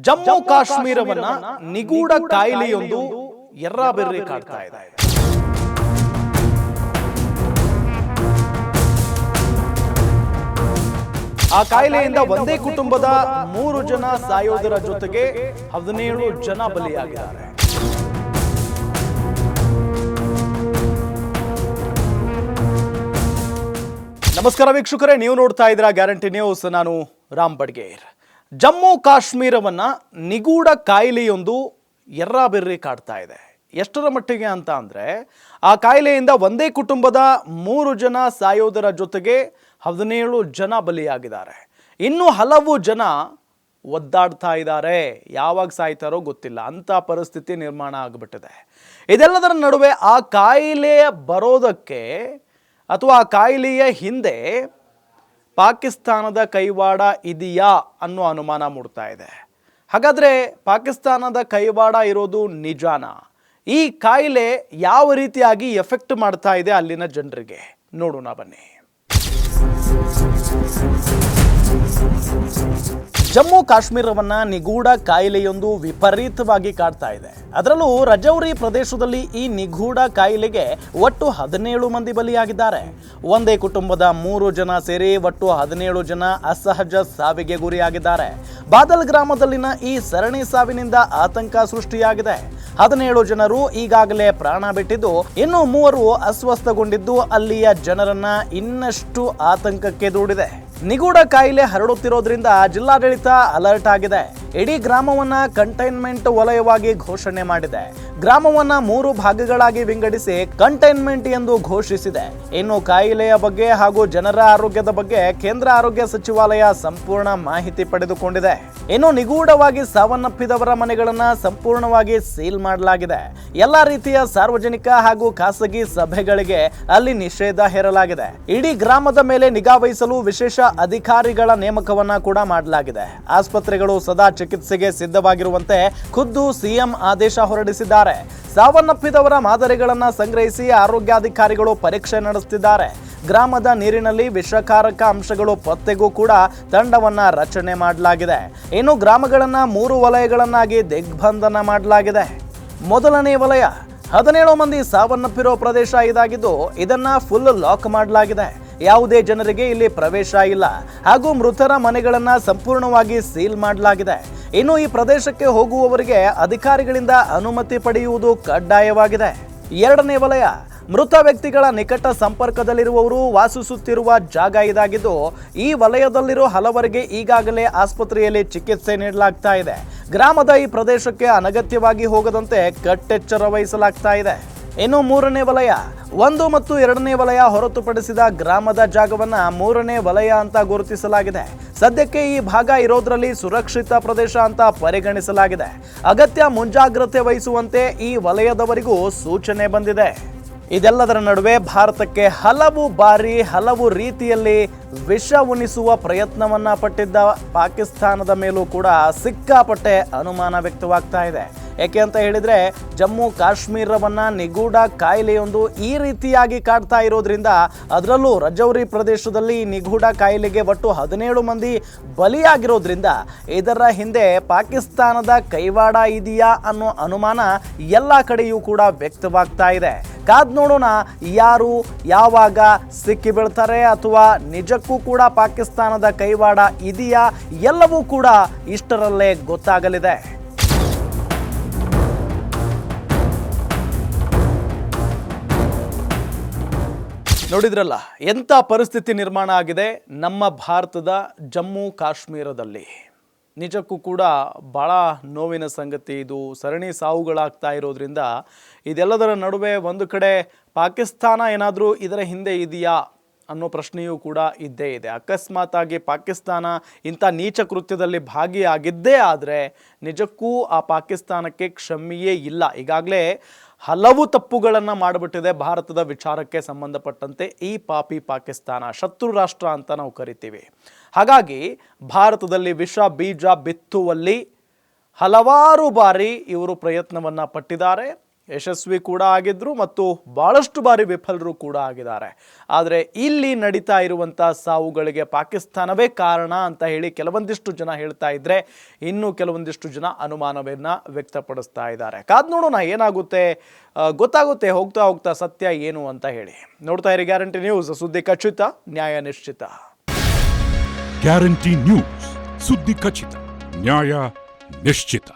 ಜಮ್ಮು ಕಾಶ್ಮೀರವನ್ನ ನಿಗೂಢ ಕಾಯಿಲೆಯೊಂದು ಎರ್ರಾಬೆರ್ರಿ ಕಾಡ್ತಾ ಇದೆ. ಆ ಕಾಯಿಲೆಯಿಂದ ಒಂದೇ ಕುಟುಂಬದ 3 ಜನ ಸಾಯೋದರ ಜೊತೆಗೆ 17 ಜನ ಬಲಿಯಾಗಿದ್ದಾರೆ. ನಮಸ್ಕಾರ ವೀಕ್ಷಕರೇ, ನೀವು ನೋಡ್ತಾ ಇದ್ದೀರಾ ಗ್ಯಾರಂಟಿ ನ್ಯೂಸ್. ನಾನು ರಾಮ್ ಬಡ್ಗೇರ್. ಜಮ್ಮು ಕಾಶ್ಮೀರವನ್ನ ನಿಗೂಢ ಕಾಯಿಲೆಯೊಂದು ಎರ್ರಾಬೆರ್ರಿ ಕಾಡ್ತಾ ಇದೆ. ಎಷ್ಟರ ಮಟ್ಟಿಗೆ ಅಂತ ಅಂದರೆ, ಆ ಕಾಯಿಲೆಯಿಂದ ಒಂದೇ ಕುಟುಂಬದ 3 ಜನ ಸಾಯೋದರ ಜೊತೆಗೆ 17 ಜನ ಬಲಿಯಾಗಿದ್ದಾರೆ. ಇನ್ನು ಹಲವು ಜನ ಒದ್ದಾಡ್ತಾ ಇದ್ದಾರೆ. ಯಾವಾಗ ಸಾಯ್ತಾರೋ ಗೊತ್ತಿಲ್ಲ, ಅಂಥ ಪರಿಸ್ಥಿತಿ ನಿರ್ಮಾಣ ಆಗಿಬಿಟ್ಟಿದೆ. ಇದೆಲ್ಲದರ ನಡುವೆ ಆ ಕಾಯಿಲೆ ಬರೋದಕ್ಕೆ ಅಥವಾ ಆ ಕಾಯಿಲೆಯ ಹಿಂದೆ ಪಾಕಿಸ್ತಾನದ ಕೈವಾಡ ಇದೆಯಾ ಅನ್ನೋ ಅನುಮಾನ ಮೂಡ್ತಾ ಇದೆ. ಹಾಗಾದರೆ ಪಾಕಿಸ್ತಾನದ ಕೈವಾಡ ಇರೋದು ನಿಜಾನಾ? ಈ ಕಾಯಿಲೆ ಯಾವ ರೀತಿಯಾಗಿ ಎಫೆಕ್ಟ್ ಮಾಡ್ತಾ ಇದೆ ಅಲ್ಲಿನ ಜನರಿಗೆ, ನೋಡೋಣ ಬನ್ನಿ. ಜಮ್ಮು ಕಾಶ್ಮೀರವನ್ನ ನಿಗೂಢ ಕಾಯಿಲೆಯೊಂದು ವಿಪರೀತವಾಗಿ ಕಾಡ್ತಾ ಇದೆ. ಅದರಲ್ಲೂ ರಜೌರಿ ಪ್ರದೇಶದಲ್ಲಿ ಈ ನಿಗೂಢ ಕಾಯಿಲೆಗೆ ಒಟ್ಟು 17 ಮಂದಿ ಬಲಿಯಾಗಿದ್ದಾರೆ. ಒಂದೇ ಕುಟುಂಬದ 3 ಜನ ಸೇರಿ ಒಟ್ಟು 17 ಜನ ಅಸಹಜ ಸಾವಿಗೆ ಗುರಿಯಾಗಿದ್ದಾರೆ. ಬಾದಲ್ ಗ್ರಾಮದಲ್ಲಿನ ಈ ಸರಣಿ ಸಾವಿನಿಂದ ಆತಂಕ ಸೃಷ್ಟಿಯಾಗಿದೆ. 17 ಜನರು ಈಗಾಗಲೇ ಪ್ರಾಣ ಬಿಟ್ಟಿದ್ದು, ಇನ್ನು 3 ಅಸ್ವಸ್ಥಗೊಂಡಿದ್ದು ಅಲ್ಲಿಯ ಜನರನ್ನ ಇನ್ನಷ್ಟು ಆತಂಕಕ್ಕೆ ದೂಡಿದೆ. ನಿಗೂಢ ಕಾಯಿಲೆ ಹರಡುತ್ತಿರೋದ್ರಿಂದ ಜಿಲ್ಲಾಡಳಿತ ಅಲರ್ಟ್ ಆಗಿದೆ. ಇಡೀ ಗ್ರಾಮವನ್ನ ಕಂಟೈನ್ಮೆಂಟ್ ವಲಯವಾಗಿ ಘೋಷಣೆ ಮಾಡಿದೆ. ಗ್ರಾಮವನ್ನ 3 ಭಾಗಗಳಾಗಿ ವಿಂಗಡಿಸಿ ಕಂಟೈನ್ಮೆಂಟ್ ಎಂದು ಘೋಷಿಸಿದೆ. ಇನ್ನು ಕಾಯಿಲೆಯ ಬಗ್ಗೆ ಹಾಗೂ ಜನರ ಆರೋಗ್ಯದ ಬಗ್ಗೆ ಕೇಂದ್ರ ಆರೋಗ್ಯ ಸಚಿವಾಲಯ ಸಂಪೂರ್ಣ ಮಾಹಿತಿ ಪಡೆದುಕೊಂಡಿದೆ. ಇನ್ನು ನಿಗೂಢವಾಗಿ ಸಾವನ್ನಪ್ಪಿದವರ ಮನೆಗಳನ್ನ ಸಂಪೂರ್ಣವಾಗಿ ಸೀಲ್ ಮಾಡಲಾಗಿದೆ. ಎಲ್ಲಾ ರೀತಿಯ ಸಾರ್ವಜನಿಕ ಹಾಗೂ ಖಾಸಗಿ ಸಭೆಗಳಿಗೆ ಅಲ್ಲಿ ನಿಷೇಧ ಹೇರಲಾಗಿದೆ. ಇಡೀ ಗ್ರಾಮದ ಮೇಲೆ ನಿಗಾ ವಹಿಸಲು ವಿಶೇಷ ಅಧಿಕಾರಿಗಳ ನೇಮಕವನ್ನ ಕೂಡ ಮಾಡಲಾಗಿದೆ. ಆಸ್ಪತ್ರೆಗಳು ಸದಾ ಚಿಕಿತ್ಸೆಗೆ ಸಿದ್ಧವಾಗಿರುವಂತೆ ಖುದ್ದು ಸಿಎಂ ಆದೇಶ ಹೊರಡಿಸಿದ್ದಾರೆ. ಸಾವನ್ನಪ್ಪಿದವರ ಮಾದರಿಗಳನ್ನ ಸಂಗ್ರಹಿಸಿ ಆರೋಗ್ಯಾಧಿಕಾರಿಗಳು ಪರೀಕ್ಷೆ ನಡೆಸುತ್ತಿದ್ದಾರೆ. ಗ್ರಾಮದ ನೀರಿನಲ್ಲಿ ವಿಷಕಾರಕ ಅಂಶಗಳು ಪತ್ತೆಗೂ ಕೂಡ ತಂಡವನ್ನ ರಚನೆ ಮಾಡಲಾಗಿದೆ. ಇನ್ನು ಗ್ರಾಮಗಳನ್ನ 3 ವಲಯಗಳನ್ನಾಗಿ ದಿಗ್ಬಂಧನ ಮಾಡಲಾಗಿದೆ. ಮೊದಲನೇ ವಲಯ 17 ಮಂದಿ ಸಾವನ್ನಪ್ಪಿರೋ ಪ್ರದೇಶ ಇದಾಗಿದ್ದು, ಇದನ್ನ ಫುಲ್ ಲಾಕ್ ಮಾಡಲಾಗಿದೆ. ಯಾವುದೇ ಜನರಿಗೆ ಇಲ್ಲಿ ಪ್ರವೇಶ ಇಲ್ಲ ಹಾಗೂ ಮೃತರ ಮನೆಗಳನ್ನ ಸಂಪೂರ್ಣವಾಗಿ ಸೀಲ್ ಮಾಡಲಾಗಿದೆ. ಇನ್ನು ಈ ಪ್ರದೇಶಕ್ಕೆ ಹೋಗುವವರಿಗೆ ಅಧಿಕಾರಿಗಳಿಂದ ಅನುಮತಿ ಪಡೆಯುವುದು ಕಡ್ಡಾಯವಾಗಿದೆ. ಎರಡನೇ ವಲಯ ಮೃತ ವ್ಯಕ್ತಿಗಳ ನಿಕಟ ಸಂಪರ್ಕದಲ್ಲಿರುವವರು ವಾಸಿಸುತ್ತಿರುವ ಜಾಗ ಇದಾಗಿದ್ದು, ಈ ವಲಯದಲ್ಲಿರೋ ಹಲವರಿಗೆ ಈಗಾಗಲೇ ಆಸ್ಪತ್ರೆಯಲ್ಲಿ ಚಿಕಿತ್ಸೆ ನೀಡಲಾಗ್ತಾ ಇದೆ. ಗ್ರಾಮದ ಈ ಪ್ರದೇಶಕ್ಕೆ ಅನಗತ್ಯವಾಗಿ ಹೋಗದಂತೆ ಕಟ್ಟೆಚ್ಚರ ವಹಿಸಲಾಗ್ತಾ ಇದೆ. ಇನ್ನು 3ನೇ ವಲಯ 1 ಮತ್ತು 2ನೇ ವಲಯ ಹೊರತುಪಡಿಸಿದ ಗ್ರಾಮದ ಜಾಗವನ್ನ 3ನೇ ವಲಯ ಅಂತ ಗುರುತಿಸಲಾಗಿದೆ. ಸದ್ಯಕ್ಕೆ ಈ ಭಾಗ ಇರೋದ್ರಲ್ಲಿ ಸುರಕ್ಷಿತ ಪ್ರದೇಶ ಅಂತ ಪರಿಗಣಿಸಲಾಗಿದೆ. ಅಗತ್ಯ ಮುಂಜಾಗ್ರತೆ ವಹಿಸುವಂತೆ ಈ ವಲಯದವರಿಗೂ ಸೂಚನೆ ಬಂದಿದೆ. ಇದೆಲ್ಲದರ ನಡುವೆ ಭಾರತಕ್ಕೆ ಹಲವು ಬಾರಿ ಹಲವು ರೀತಿಯಲ್ಲಿ ವಿಷ ಉಣಿಸುವ ಪ್ರಯತ್ನವನ್ನ ಪಟ್ಟಿದ್ದ ಪಾಕಿಸ್ತಾನದ ಮೇಲೂ ಕೂಡ ಸಿಕ್ಕಾಪಟ್ಟೆ ಅನುಮಾನ ವ್ಯಕ್ತವಾಗ್ತಾ ಇದೆ. ಯಾಕೆ ಅಂತ ಹೇಳಿದ್ರೆ, ಜಮ್ಮು ಕಾಶ್ಮೀರವನ್ನ ನಿಗೂಢ ಕಾಯಿಲೆಯೊಂದು ಈ ರೀತಿಯಾಗಿ ಕಾಡ್ತಾ ಇರೋದ್ರಿಂದ, ಅದರಲ್ಲೂ ರಜೌರಿ ಪ್ರದೇಶದಲ್ಲಿ ನಿಗೂಢ ಕಾಯಿಲೆಗೆ ಒಟ್ಟು 17 ಮಂದಿ ಬಲಿಯಾಗಿರೋದ್ರಿಂದ ಇದರ ಹಿಂದೆ ಪಾಕಿಸ್ತಾನದ ಕೈವಾಡ ಇದೆಯಾ ಅನ್ನೋ ಅನುಮಾನ ಎಲ್ಲ ಕಡೆಯೂ ಕೂಡ ವ್ಯಕ್ತವಾಗ್ತಾ ಇದೆ. ಕಾದ್ ನೋಡೋಣ, ಯಾರು ಯಾವಾಗ ಸಿಕ್ಕಿ ಬೀಳ್ತಾರೆ ಅಥವಾ ನಿಜಕ್ಕೂ ಕೂಡ ಪಾಕಿಸ್ತಾನದ ಕೈವಾಡ ಇದೆಯಾ, ಎಲ್ಲವೂ ಕೂಡ ಇಷ್ಟರಲ್ಲೇ ಗೊತ್ತಾಗಲಿದೆ. ನೋಡಿದ್ರಲ್ಲ, ಎಂಥ ಪರಿಸ್ಥಿತಿ ನಿರ್ಮಾಣ ಆಗಿದೆ ನಮ್ಮ ಭಾರತದ ಜಮ್ಮು ಕಾಶ್ಮೀರದಲ್ಲಿ. ನಿಜಕ್ಕೂ ಕೂಡ ಭಾಳ ನೋವಿನ ಸಂಗತಿ ಇದು. ಸರಣಿ ಸಾವುಗಳಾಗ್ತಾ ಇರೋದ್ರಿಂದ ಇದೆಲ್ಲದರ ನಡುವೆ ಒಂದು ಕಡೆ ಪಾಕಿಸ್ತಾನ ಏನಾದರೂ ಇದರ ಹಿಂದೆ ಇದೆಯಾ ಅನ್ನೋ ಪ್ರಶ್ನೆಯೂ ಕೂಡ ಇದ್ದೇ ಇದೆ. ಅಕಸ್ಮಾತಾಗಿ ಪಾಕಿಸ್ತಾನ ಇಂಥ ನೀಚ ಕೃತ್ಯದಲ್ಲಿ ಭಾಗಿಯಾಗಿದ್ದೇ ಆದರೆ ನಿಜಕ್ಕೂ ಆ ಪಾಕಿಸ್ತಾನಕ್ಕೆ ಕ್ಷಮೆಯೇ ಇಲ್ಲ. ಈಗಾಗಲೇ ಹಲವು ತಪ್ಪುಗಳನ್ನು ಮಾಡಿಬಿಟ್ಟಿದೆ ಭಾರತದ ವಿಚಾರಕ್ಕೆ ಸಂಬಂಧಪಟ್ಟಂತೆ ಈ ಪಾಪಿ ಪಾಕಿಸ್ತಾನ. ಶತ್ರು ರಾಷ್ಟ್ರ ಅಂತ ನಾವು ಕರಿತೀವಿ. ಹಾಗಾಗಿ ಭಾರತದಲ್ಲಿ ವಿಷ ಬೀಜ ಬಿತ್ತುವಲ್ಲಿ ಹಲವಾರು ಬಾರಿ ಇವರು ಪ್ರಯತ್ನವನ್ನು ಪಟ್ಟಿದ್ದಾರೆ. ಯಶಸ್ವಿ ಕೂಡ ಆಗಿದ್ರು ಮತ್ತು ಭಾಳಷ್ಟು ಬಾರಿ ವಿಫಲರು ಕೂಡ ಆಗಿದ್ದಾರೆ. ಆದರೆ ಇಲ್ಲಿ ನಡೀತಾ ಇರುವಂಥ ಸಾವುಗಳಿಗೆ ಪಾಕಿಸ್ತಾನವೇ ಕಾರಣ ಅಂತ ಹೇಳಿ ಕೆಲವೊಂದಿಷ್ಟು ಜನ ಹೇಳ್ತಾ ಇದ್ರೆ, ಇನ್ನು ಕೆಲವೊಂದಿಷ್ಟು ಜನ ಅನುಮಾನವನ್ನು ವ್ಯಕ್ತಪಡಿಸ್ತಾ ಇದ್ದಾರೆ. ಕಾದ್ ನೋಡೋಣ ಏನಾಗುತ್ತೆ, ಗೊತ್ತಾಗುತ್ತೆ ಹೋಗ್ತಾ ಹೋಗ್ತಾ ಸತ್ಯ ಏನು ಅಂತ ಹೇಳಿ. ನೋಡ್ತಾ ಇರಿ ಗ್ಯಾರಂಟಿ ನ್ಯೂಸ್, ಸುದ್ದಿ ಖಚಿತ, ನ್ಯಾಯ ನಿಶ್ಚಿತ. ಗ್ಯಾರಂಟಿ ನ್ಯೂಸ್, ಸುದ್ದಿ ಖಚಿತ, ನ್ಯಾಯ ನಿಶ್ಚಿತ.